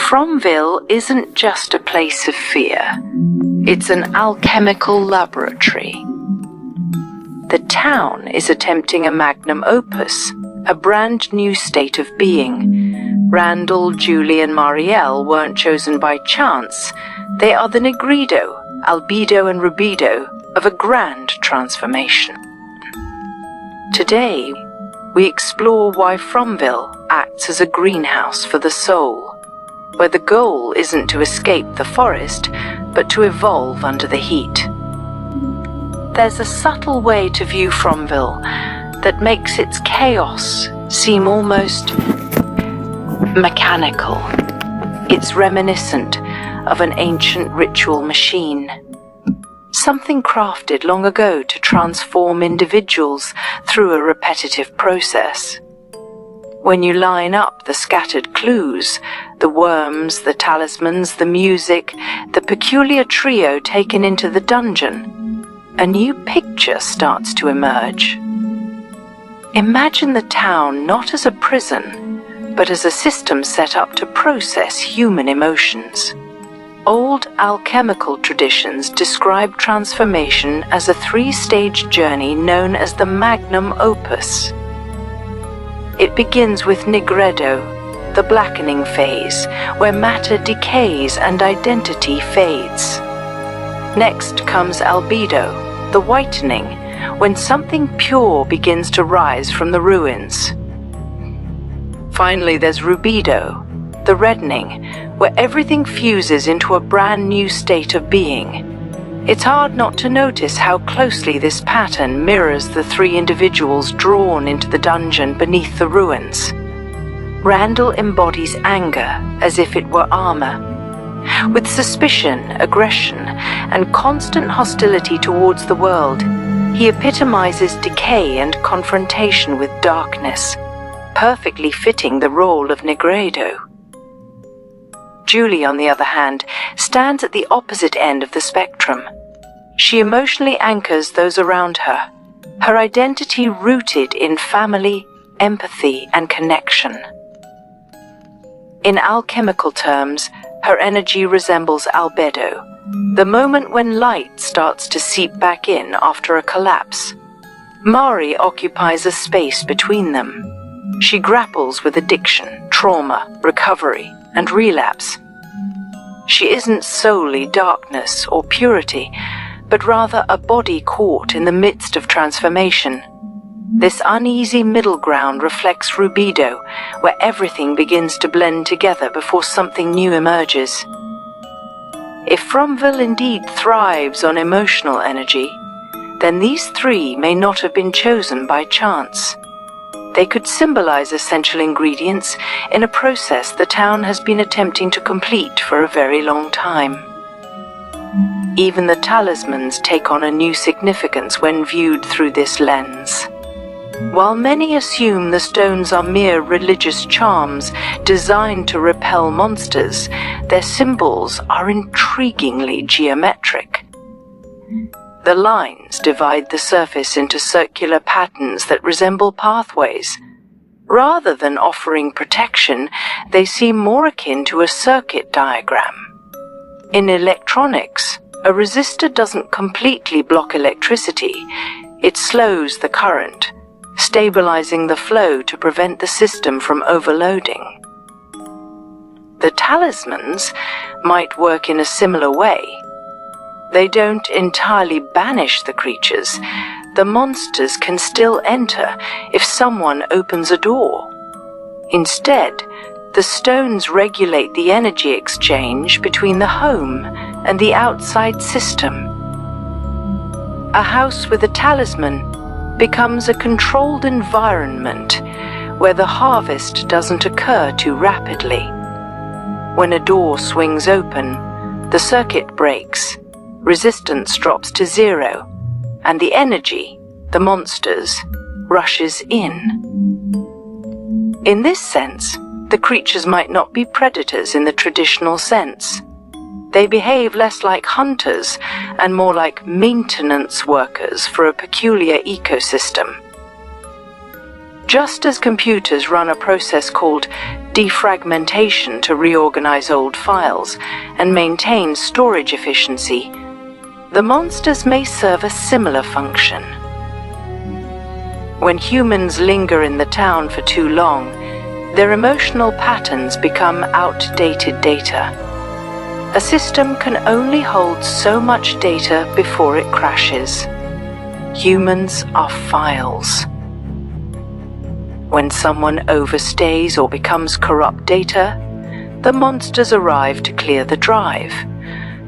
Fromville isn't just a place of fear. It's an alchemical laboratory. The town is attempting a magnum opus, a brand new state of being. Randall, Julie, and Marielle weren't chosen by chance. They are the nigredo, albedo, and rubido of a grand transformation. Today, we explore why Fromville acts as a greenhouse for the soul, where the goal isn't to escape the forest, but to evolve under the heat. There's a subtle way to view Fromville that makes its chaos seem almost mechanical. It's reminiscent of an ancient ritual machine, something crafted long ago to transform individuals through a repetitive process. When you line up the scattered clues, the worms, the talismans, the music, the peculiar trio taken into the dungeon, a new picture starts to emerge. Imagine the town not as a prison, but as a system set up to process human emotions. Old alchemical traditions describe transformation as a three-stage journey known as the magnum opus. It begins with nigredo, the blackening phase, where matter decays and identity fades. Next comes albedo, the whitening, when something pure begins to rise from the ruins. Finally, there's rubido, the reddening, where everything fuses into a brand new state of being. It's hard not to notice how closely this pattern mirrors the three individuals drawn into the dungeon beneath the ruins. Randall embodies anger as if it were armor. With suspicion, aggression, and constant hostility towards the world, he epitomizes decay and confrontation with darkness, perfectly fitting the role of nigredo. Julie, on the other hand, stands at the opposite end of the spectrum. She emotionally anchors those around her, her identity rooted in family, empathy, and connection. In alchemical terms, her energy resembles albedo, the moment when light starts to seep back in after a collapse. Mari occupies a space between them. She grapples with addiction, trauma, recovery, and relapse. She isn't solely darkness or purity, but rather a body caught in the midst of transformation. This uneasy middle ground reflects rubido, where everything begins to blend together before something new emerges. If Fromville indeed thrives on emotional energy, then these three may not have been chosen by chance. They could symbolize essential ingredients in a process the town has been attempting to complete for a very long time. Even the talismans take on a new significance when viewed through this lens. While many assume the stones are mere religious charms designed to repel monsters, their symbols are intriguingly geometric. The lines divide the surface into circular patterns that resemble pathways. Rather than offering protection, they seem more akin to a circuit diagram. In electronics, a resistor doesn't completely block electricity. It slows the current, stabilizing the flow to prevent the system from overloading. The talismans might work in a similar way. They don't entirely banish the creatures. The monsters can still enter if someone opens a door. Instead, the stones regulate the energy exchange between the home and the outside system. A house with a talisman becomes a controlled environment where the harvest doesn't occur too rapidly. When a door swings open, the circuit breaks, resistance drops to zero, and the energy, the monsters, rushes in. In this sense, the creatures might not be predators in the traditional sense. They behave less like hunters and more like maintenance workers for a peculiar ecosystem. Just as computers run a process called defragmentation to reorganize old files and maintain storage efficiency, the monsters may serve a similar function. When humans linger in the town for too long, their emotional patterns become outdated data. A system can only hold so much data before it crashes. Humans are files. When someone overstays or becomes corrupt data, the monsters arrive to clear the drive.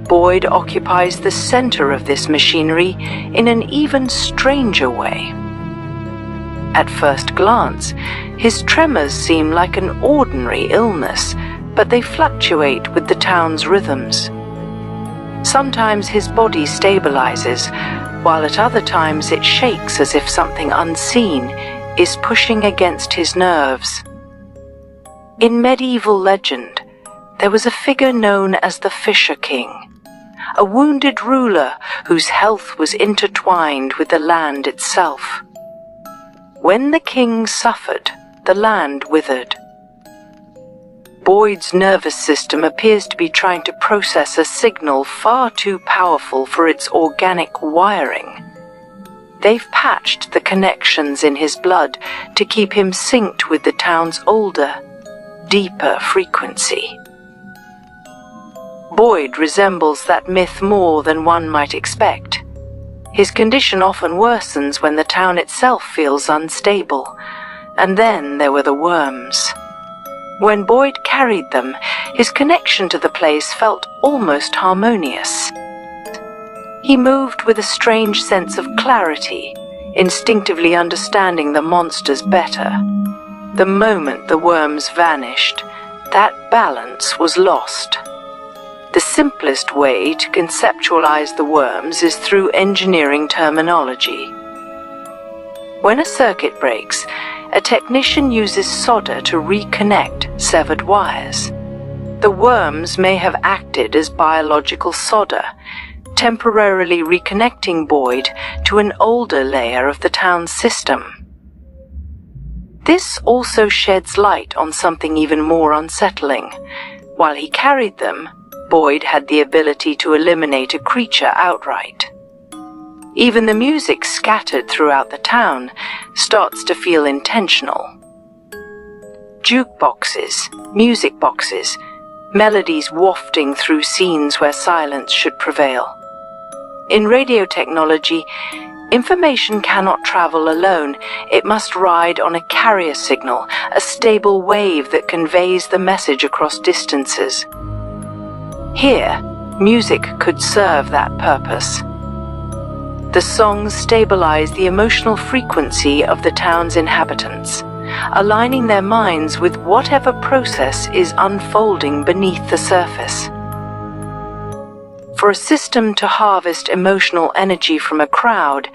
Boyd occupies the center of this machinery in an even stranger way. At first glance, his tremors seem like an ordinary illness, but they fluctuate with the town's rhythms. Sometimes his body stabilizes, while at other times it shakes as if something unseen is pushing against his nerves. In medieval legend, there was a figure known as the Fisher King, a wounded ruler whose health was intertwined with the land itself. When the king suffered, the land withered. Boyd's nervous system appears to be trying to process a signal far too powerful for its organic wiring. They've patched the connections in his blood to keep him synced with the town's older, deeper frequency. Boyd resembles that myth more than one might expect. His condition often worsens when the town itself feels unstable, and then there were the worms. When Boyd carried them, his connection to the place felt almost harmonious. He moved with a strange sense of clarity, instinctively understanding the monsters better. The moment the worms vanished, that balance was lost. The simplest way to conceptualize the worms is through engineering terminology. When a circuit breaks, a technician uses solder to reconnect severed wires. The worms may have acted as biological solder, temporarily reconnecting Boyd to an older layer of the town's system. This also sheds light on something even more unsettling. While he carried them, Boyd had the ability to eliminate a creature outright. Even the music scattered throughout the town starts to feel intentional. Jukeboxes, music boxes, melodies wafting through scenes where silence should prevail. In radio technology, information cannot travel alone. It must ride on a carrier signal, a stable wave that conveys the message across distances. Here, music could serve that purpose. The songs stabilize the emotional frequency of the town's inhabitants, aligning their minds with whatever process is unfolding beneath the surface. For a system to harvest emotional energy from a crowd,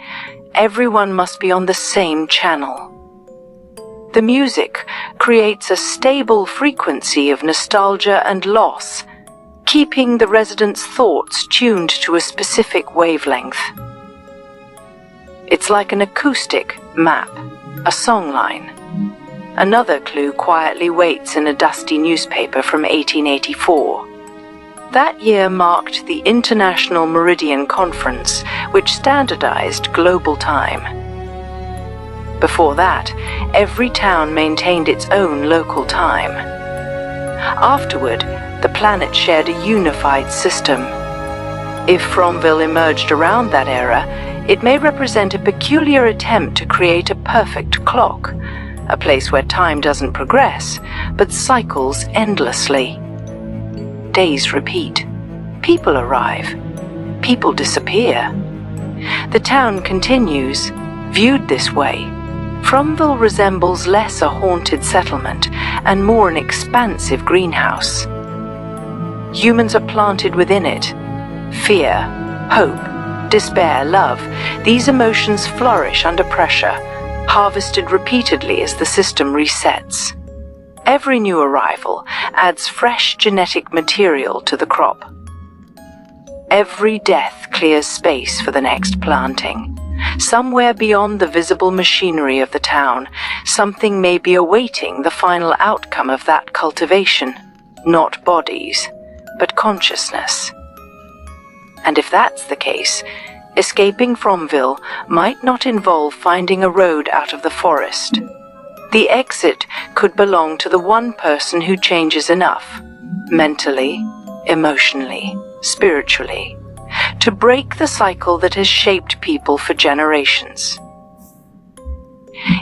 everyone must be on the same channel. The music creates a stable frequency of nostalgia and loss, keeping the residents' thoughts tuned to a specific wavelength. It's like an acoustic map, a songline. Another clue quietly waits in a dusty newspaper from 1884. That year marked the International Meridian Conference, which standardized global time. Before that, every town maintained its own local time. Afterward, the planet shared a unified system. If Fromville emerged around that era, it may represent a peculiar attempt to create a perfect clock, a place where time doesn't progress, but cycles endlessly. Days repeat. People arrive. People disappear. The town continues. Viewed this way, Fromville resembles less a haunted settlement and more an expansive greenhouse. Humans are planted within it. Fear, hope, despair, love, these emotions flourish under pressure, harvested repeatedly as the system resets. Every new arrival adds fresh genetic material to the crop. Every death clears space for the next planting. Somewhere beyond the visible machinery of the town, something may be awaiting the final outcome of that cultivation. Not bodies, but consciousness. And if that's the case, escaping Fromville might not involve finding a road out of the forest. The exit could belong to the one person who changes enough, mentally, emotionally, spiritually, to break the cycle that has shaped people for generations.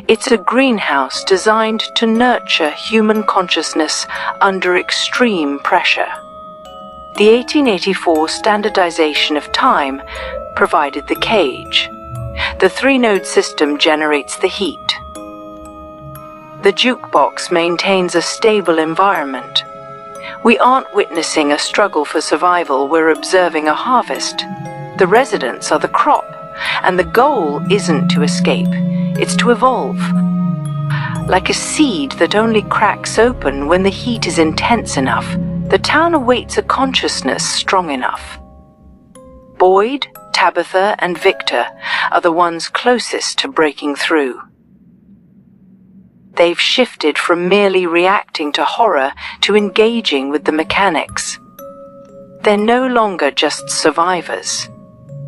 It's a greenhouse designed to nurture human consciousness under extreme pressure. The 1884 standardization of time provided the cage. The three-node system generates the heat. The jukebox maintains a stable environment. We aren't witnessing a struggle for survival, we're observing a harvest. The residents are the crop, and the goal isn't to escape, it's to evolve. Like a seed that only cracks open when the heat is intense enough, the town awaits a consciousness strong enough. Boyd, Tabitha, and Victor are the ones closest to breaking through. They've shifted from merely reacting to horror to engaging with the mechanics. They're no longer just survivors.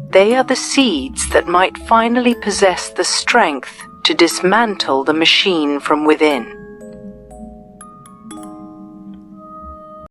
They are the seeds that might finally possess the strength to dismantle the machine from within.